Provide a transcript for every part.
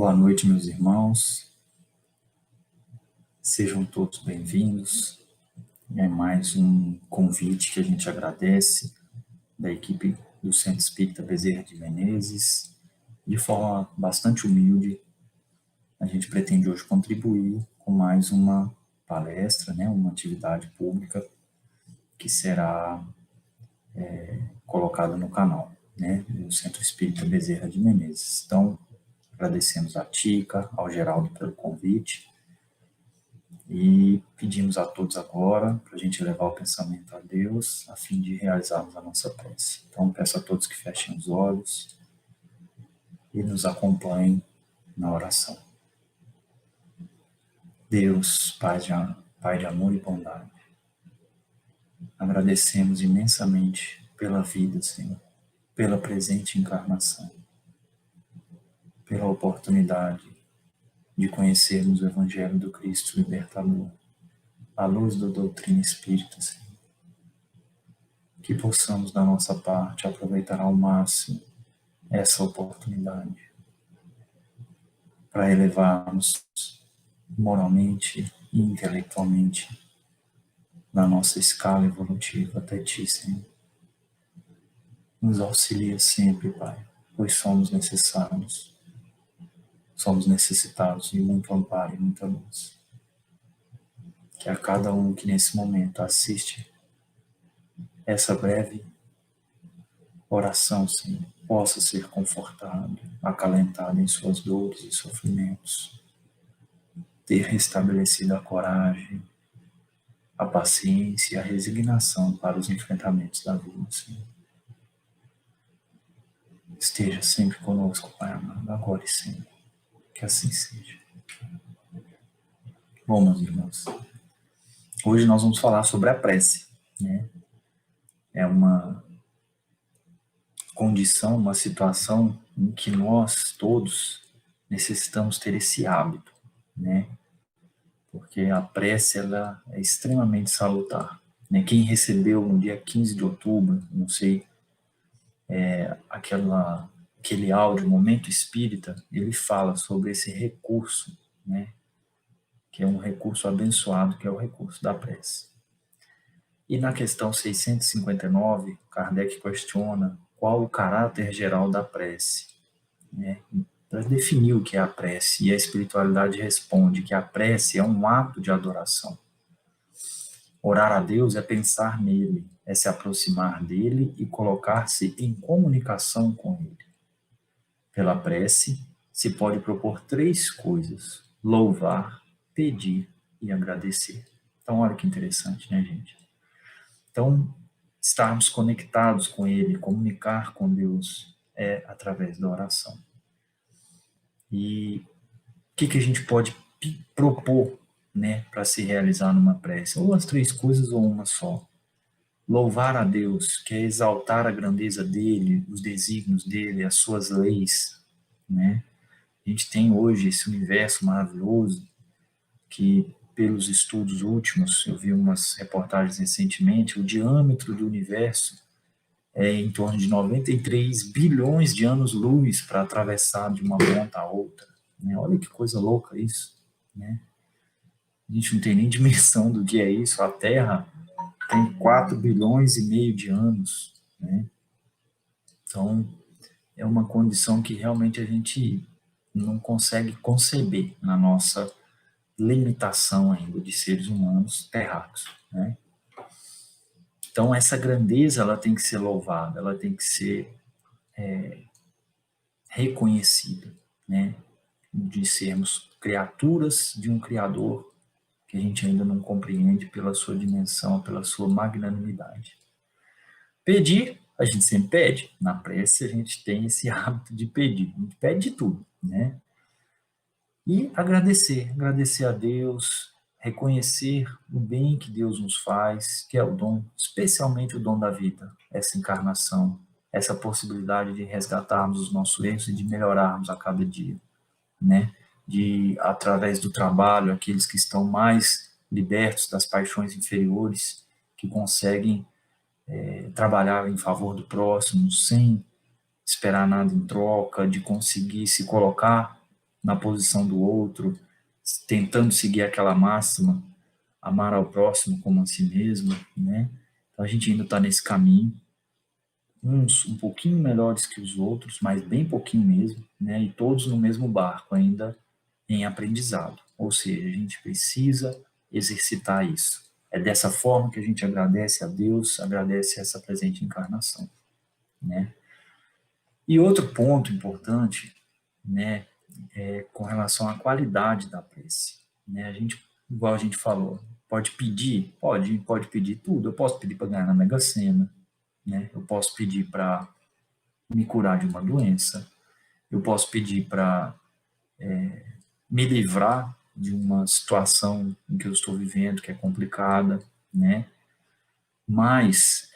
Boa noite, meus irmãos. Sejam todos bem-vindos. É mais um convite que a gente agradece da equipe do Centro Espírita Bezerra de Menezes. De forma bastante humilde, a gente pretende hoje contribuir com mais uma palestra, uma atividade pública que será colocada no canal, do Centro Espírita Bezerra de Menezes. Então, agradecemos a Tica, ao Geraldo pelo convite e pedimos a todos agora para a gente levar o pensamento a Deus a fim de realizarmos a nossa prece. Então, peço a todos que fechem os olhos e nos acompanhem na oração. Deus, Pai de amor e bondade, agradecemos imensamente pela vida, Senhor, pela presente encarnação, pela oportunidade de conhecermos o Evangelho do Cristo Libertador, à luz da doutrina espírita, Senhor. Que possamos, da nossa parte, aproveitar ao máximo essa oportunidade para elevarmos moralmente e intelectualmente na nossa escala evolutiva até Ti, Senhor. Nos auxilia sempre, Pai, pois somos necessários. Somos necessitados de muito amparo e muita luz. Que a cada um que nesse momento assiste essa breve oração, Senhor, possa ser confortado, acalentado em suas dores e sofrimentos, ter restabelecido a coragem, a paciência e a resignação para os enfrentamentos da vida, Senhor. Esteja sempre conosco, Pai amado, agora e sempre. Que assim seja. Bom, meus irmãos, hoje nós vamos falar sobre a prece, É uma condição, uma situação em que nós todos necessitamos ter esse hábito, Porque a prece, ela é extremamente salutar, Quem recebeu no dia 15 de outubro, não sei, aquele áudio, Momento Espírita, ele fala sobre esse recurso, que é um recurso abençoado, que é o recurso da prece. E na questão 659, Kardec questiona qual o caráter geral da prece, para definir o que é a prece, e a espiritualidade responde que a prece é um ato de adoração. Orar a Deus é pensar nele, é se aproximar dele e colocar-se em comunicação com ele. Pela prece, se pode propor 3 coisas: louvar, pedir e agradecer. Então, olha que interessante, gente? Então, estarmos conectados com ele, comunicar com Deus é através da oração. E o que a gente pode propor, para se realizar numa prece? Ou as 3 coisas ou uma só. Louvar a Deus, que é exaltar a grandeza dele, os desígnios dele, as suas leis, A gente tem hoje esse universo maravilhoso que, pelos estudos últimos, eu vi umas reportagens recentemente, o diâmetro do universo é em torno de 93 bilhões de anos-luz para atravessar de uma ponta a outra. Olha que coisa louca isso. A gente não tem nem dimensão do que é isso. A Terra tem 4 bilhões e meio de anos. Então, é uma condição que realmente a gente não consegue conceber na nossa limitação ainda de seres humanos terráqueos. Então, essa grandeza ela tem que ser louvada, ela tem que ser reconhecida, de sermos criaturas de um Criador que a gente ainda não compreende pela sua dimensão, pela sua magnanimidade. Pedir, a gente sempre pede. Na prece, a gente tem esse hábito de pedir. A gente pede de tudo, E agradecer a Deus, reconhecer o bem que Deus nos faz, que é o dom, especialmente o dom da vida, essa encarnação, essa possibilidade de resgatarmos os nossos erros e de melhorarmos a cada dia, De, através do trabalho, aqueles que estão mais libertos das paixões inferiores, que conseguem trabalhar em favor do próximo, sem esperar nada em troca, de conseguir se colocar na posição do outro, tentando seguir aquela máxima, amar ao próximo como a si mesmo, né? Então a gente ainda está nesse caminho, uns um pouquinho melhores que os outros, mas bem pouquinho mesmo, né? E todos no mesmo barco, ainda em aprendizado. Ou seja, a gente precisa exercitar isso. É dessa forma que a gente agradece a Deus, agradece essa presente encarnação, né? E outro ponto importante, né, é com relação à qualidade da prece, né? A gente, igual a gente falou, pode pedir, pode pedir tudo. Eu posso pedir para ganhar na Mega Sena, né? Eu posso pedir para me curar de uma doença, eu posso pedir para me livrar de uma situação em que eu estou vivendo, que é complicada, né? Mas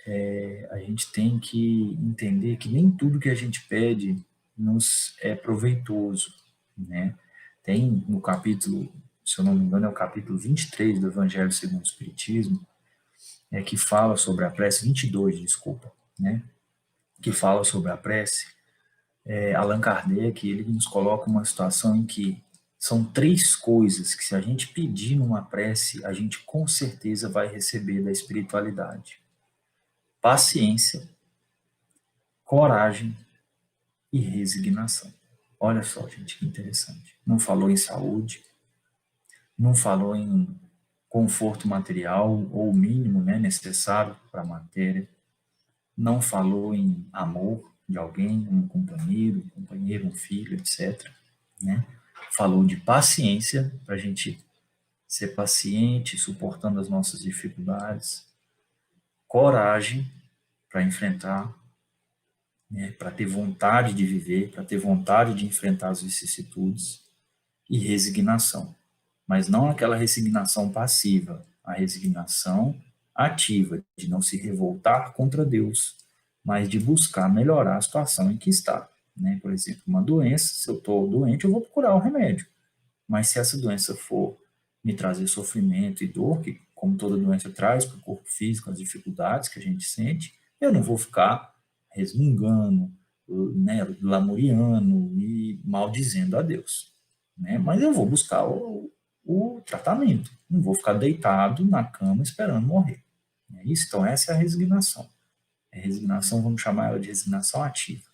a gente tem que entender que nem tudo que a gente pede nos é proveitoso, né? Tem no capítulo, se eu não me engano, é o capítulo 23 do Evangelho segundo o Espiritismo, que fala sobre a prece, 22, desculpa, né? Que fala sobre a prece. Allan Kardec, ele nos coloca uma situação em que são três coisas que, se a gente pedir numa prece, a gente com certeza vai receber da espiritualidade: paciência, coragem e resignação. Olha só, gente, que interessante. Não falou em saúde, não falou em conforto material ou o mínimo, né, necessário para a matéria, não falou em amor de alguém, um companheiro, um filho, etc., né? Falou de paciência, para a gente ser paciente, suportando as nossas dificuldades, coragem para enfrentar, né, para ter vontade de viver, para ter vontade de enfrentar as vicissitudes, e resignação. Mas não aquela resignação passiva, a resignação ativa, de não se revoltar contra Deus, mas de buscar melhorar a situação em que está. Né? Por exemplo, uma doença, se eu estou doente, eu vou procurar o remédio. Mas se essa doença for me trazer sofrimento e dor, que como toda doença traz para o corpo físico, as dificuldades que a gente sente, eu não vou ficar resmungando, né, lamuriando e maldizendo a Deus. Né? Mas eu vou buscar o tratamento, não vou ficar deitado na cama esperando morrer. É isso? Então, essa é a resignação. A resignação, vamos chamar ela de resignação ativa.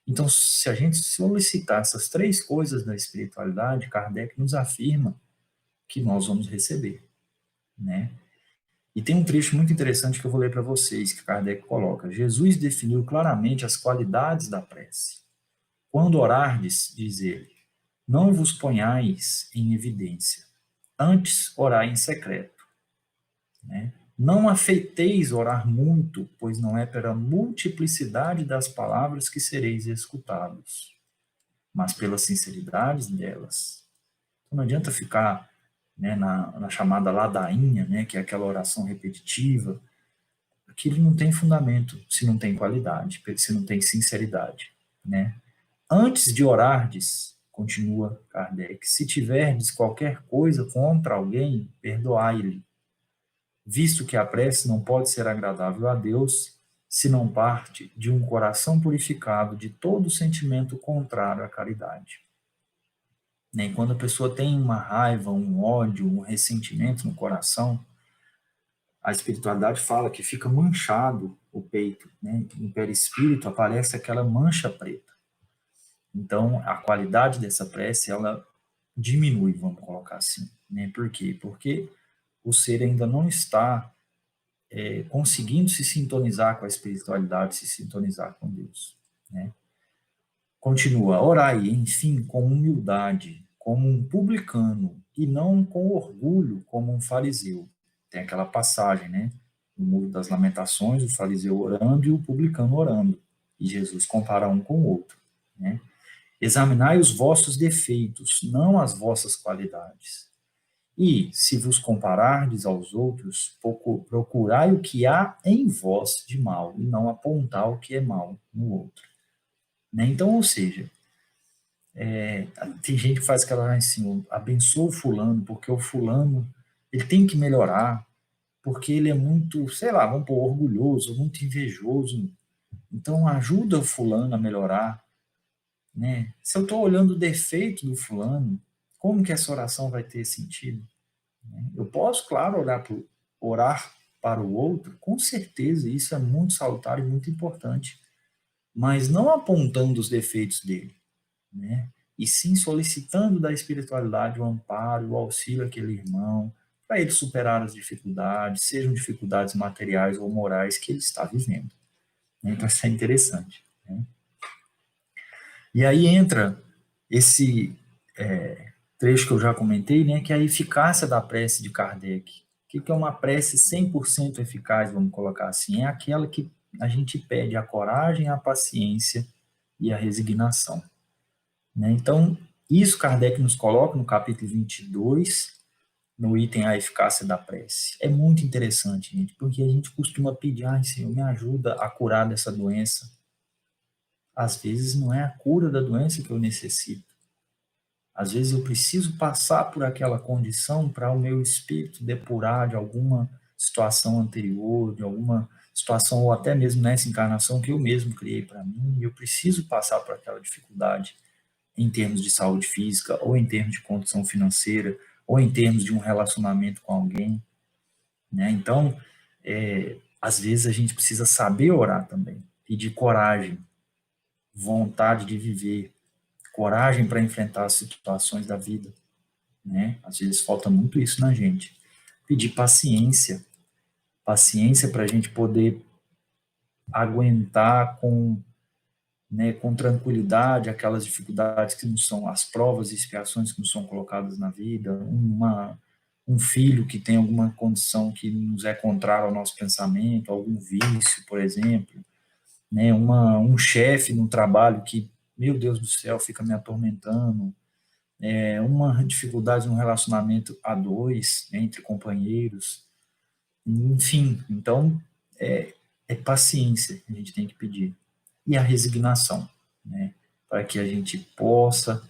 Então, se a gente solicitar essas três coisas da espiritualidade, Kardec nos afirma que nós vamos receber, né? E tem um trecho muito interessante que eu vou ler para vocês, que Kardec coloca: Jesus definiu claramente as qualidades da prece. Quando orardes, diz ele, não vos ponhais em evidência, antes orai em secreto, né? Não afeiteis orar muito, pois não é pela multiplicidade das palavras que sereis escutados, mas pela sinceridade delas. Então, não adianta ficar, né, na chamada ladainha, né, que é aquela oração repetitiva. Aquilo não tem fundamento se não tem qualidade, se não tem sinceridade, né? Antes de orardes, continua Kardec, se tiverdes qualquer coisa contra alguém, perdoai-lhe, visto que a prece não pode ser agradável a Deus se não parte de um coração purificado de todo sentimento contrário à caridade. Né? Quando a pessoa tem uma raiva, um ódio, um ressentimento no coração, a espiritualidade fala que fica manchado o peito, né? No perispírito aparece aquela mancha preta. Então, a qualidade dessa prece, ela diminui, vamos colocar assim. Né? Por quê? Porque o ser ainda não está conseguindo se sintonizar com a espiritualidade, se sintonizar com Deus. Né? Continua, orai, enfim, com humildade, como um publicano, e não com orgulho, como um fariseu. Tem aquela passagem, né? No Muro das Lamentações, o fariseu orando e o publicano orando. E Jesus compara um com o outro. Né? Examinai os vossos defeitos, não as vossas qualidades. E, se vos comparardes aos outros, procurai o que há em vós de mal, e não apontar o que é mal no outro. Né? Então, ou seja, tem gente que faz aquela assim, abençoa o fulano, porque o fulano ele tem que melhorar, porque ele é muito, sei lá, vamos pôr, orgulhoso, muito invejoso. Então, ajuda o fulano a melhorar. né? Se eu estou olhando o defeito do fulano, como que essa oração vai ter sentido? Eu posso, claro, orar para o outro, com certeza, isso é muito salutar e muito importante, mas não apontando os defeitos dele, né? E sim solicitando da espiritualidade o amparo, o auxílio àquele irmão, para ele superar as dificuldades, sejam dificuldades materiais ou morais que ele está vivendo. Então, isso é interessante, né? E aí entra esse trecho que eu já comentei, né, que é a eficácia da prece de Kardec. O que é uma prece 100% eficaz, vamos colocar assim? É aquela que a gente pede a coragem, a paciência e a resignação, né? Então, isso Kardec nos coloca no capítulo 22, no item A Eficácia da Prece. É muito interessante, gente, porque a gente costuma pedir, ai, Senhor, me ajuda a curar dessa doença. Às vezes não é a cura da doença que eu necessito. Às vezes eu preciso passar por aquela condição para o meu espírito depurar de alguma situação anterior, de alguma situação, ou até mesmo nessa encarnação que eu mesmo criei para mim, e eu preciso passar por aquela dificuldade em termos de saúde física, ou em termos de condição financeira, ou em termos de um relacionamento com alguém, né? Então, às vezes a gente precisa saber orar também, pedir coragem, vontade de viver, coragem para enfrentar as situações da vida, né? Às vezes falta muito isso na gente. Pedir paciência, paciência para a gente poder aguentar com, né, com tranquilidade aquelas dificuldades que não são as provas e expiações que nos são colocadas na vida, um filho que tem alguma condição que nos é contrária ao nosso pensamento, algum vício, por exemplo, né, um chefe no trabalho que, meu Deus do céu, fica me atormentando, uma dificuldade no relacionamento a dois, né, entre companheiros, enfim, então é paciência que a gente tem que pedir e a resignação, né, para que a gente possa,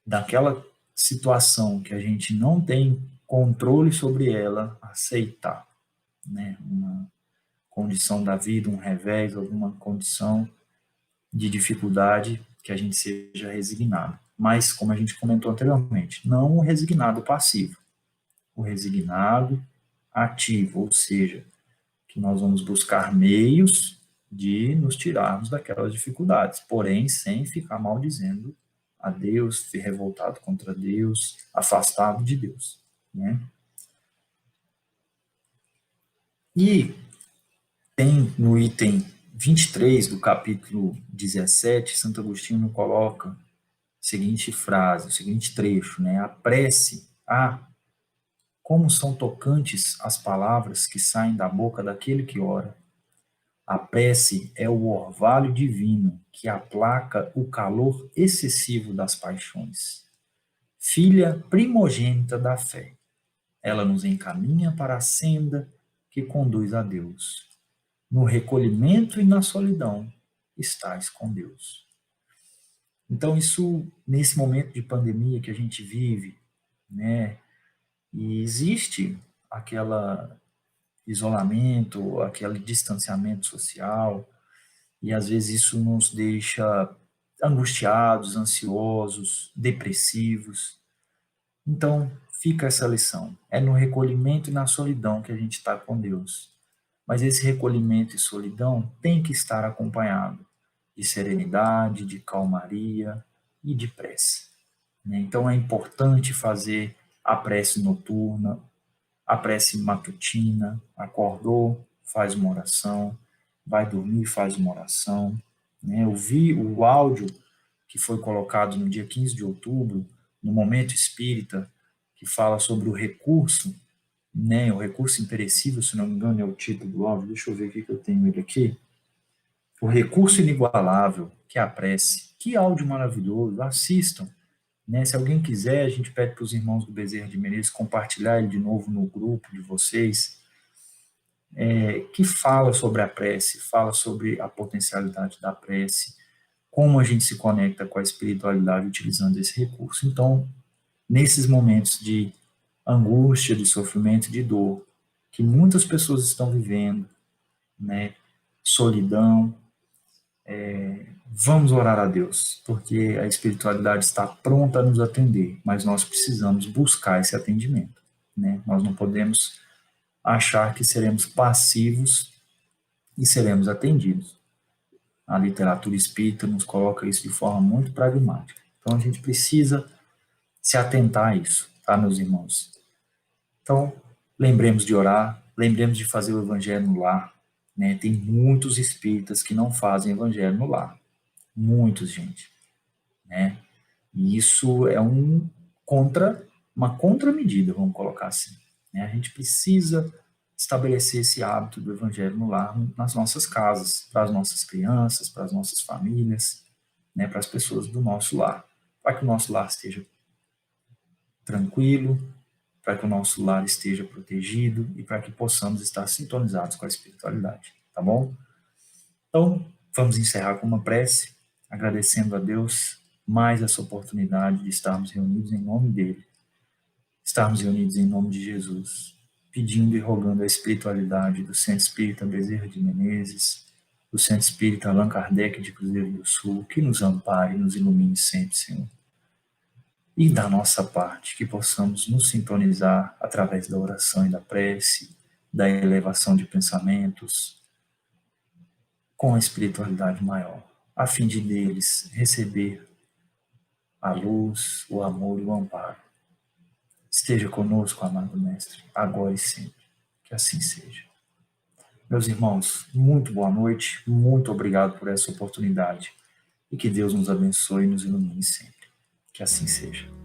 daquela situação que a gente não tem controle sobre ela, aceitar, né, uma condição da vida, um revés, alguma condição de dificuldade, que a gente seja resignado. Mas, como a gente comentou anteriormente, não o resignado passivo, o resignado ativo, ou seja, que nós vamos buscar meios de nos tirarmos daquelas dificuldades, porém sem ficar maldizendo a Deus, revoltado contra Deus, afastado de Deus, né? E tem no item 23 do capítulo 17, Santo Agostinho coloca a seguinte frase, o seguinte trecho, né? A prece, como são tocantes as palavras que saem da boca daquele que ora. A prece é o orvalho divino que aplaca o calor excessivo das paixões. Filha primogênita da fé, ela nos encaminha para a senda que conduz a Deus. No recolhimento e na solidão estás com Deus. Então, isso, nesse momento de pandemia que a gente vive, né, e existe aquele isolamento, aquele distanciamento social, e às vezes isso nos deixa angustiados, ansiosos, depressivos. Então, fica essa lição. É no recolhimento e na solidão que a gente está com Deus. Mas esse recolhimento e solidão tem que estar acompanhado de serenidade, de calmaria e de prece, né? Então é importante fazer a prece noturna, a prece matutina, acordou, faz uma oração, vai dormir, faz uma oração, né? Eu vi o áudio que foi colocado no dia 15 de outubro, no Momento Espírita, que fala sobre o recurso, né? O recurso imperecível, se não me engano, é o título do áudio. Deixa eu ver o que eu tenho ele aqui. O recurso inigualável, que é a prece. Que áudio maravilhoso, assistam, né? Se alguém quiser, a gente pede para os irmãos do Bezerra de Menezes compartilhar ele de novo no grupo de vocês, que fala sobre a prece, fala sobre a potencialidade da prece, como a gente se conecta com a espiritualidade utilizando esse recurso. Então, nesses momentos de angústia, de sofrimento, de dor, que muitas pessoas estão vivendo, né? Solidão, vamos orar a Deus, porque a espiritualidade está pronta a nos atender, mas nós precisamos buscar esse atendimento, né? Nós não podemos achar que seremos passivos e seremos atendidos. A literatura espírita nos coloca isso de forma muito pragmática. Então a gente precisa se atentar a isso, tá, meus irmãos? Então, lembremos de orar, lembremos de fazer o evangelho no lar, né? Tem muitos espíritas que não fazem evangelho no lar. Muitos, gente, né? E isso é uma contramedida, vamos colocar assim, né? A gente precisa estabelecer esse hábito do evangelho no lar, nas nossas casas, para as nossas crianças, para as nossas famílias, né? Para as pessoas do nosso lar, para que o nosso lar esteja tranquilo, para que o nosso lar esteja protegido e para que possamos estar sintonizados com a espiritualidade, tá bom? Então, vamos encerrar com uma prece, agradecendo a Deus mais essa oportunidade de estarmos reunidos em nome dele, estarmos reunidos em nome de Jesus, pedindo e rogando a espiritualidade do Centro Espírita Bezerra de Menezes, do Centro Espírita Allan Kardec de Cruzeiro do Sul, que nos ampare e nos ilumine sempre, Senhor. E da nossa parte, que possamos nos sintonizar através da oração e da prece, da elevação de pensamentos, com a espiritualidade maior, a fim de deles receber a luz, o amor e o amparo. Esteja conosco, amado Mestre, agora e sempre. Que assim seja. Meus irmãos, muito boa noite, muito obrigado por essa oportunidade e que Deus nos abençoe e nos ilumine sempre. Que assim seja.